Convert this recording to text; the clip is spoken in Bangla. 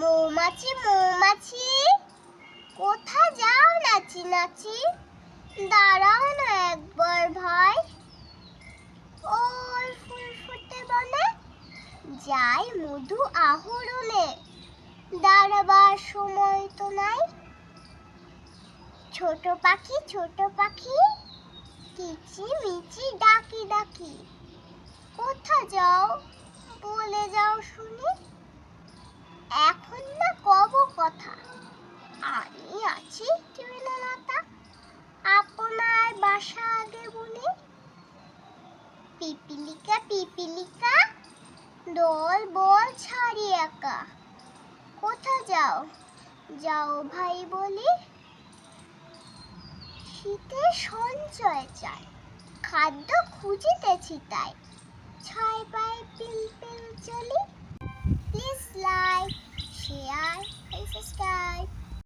মৌমাছি মৌমাছি কোথা যাও নাচি নাচি, দাঁড়াও না একবার ভাই। ওই ফুল ফুটে বনে যাই মধু আহরণে, দাঁড়াবার সময় তো নাই। ছোট পাখি কিচিমিচি ডাকি ডাকি, কোথা যাও বলে যাও শুনি। এখন না কব কথা, আমি আছি তৃণলতা, আপনার বাসা আগে বনে। পিপিলিকা দল বল ছাড়ি একা, কোথা যাও যাও ভাই বলি। শীতে সঞ্চয় চাই, খাদ্য খুঁজিতেছি তাই, ছয় পায়ে পিল পিল চলি। Please like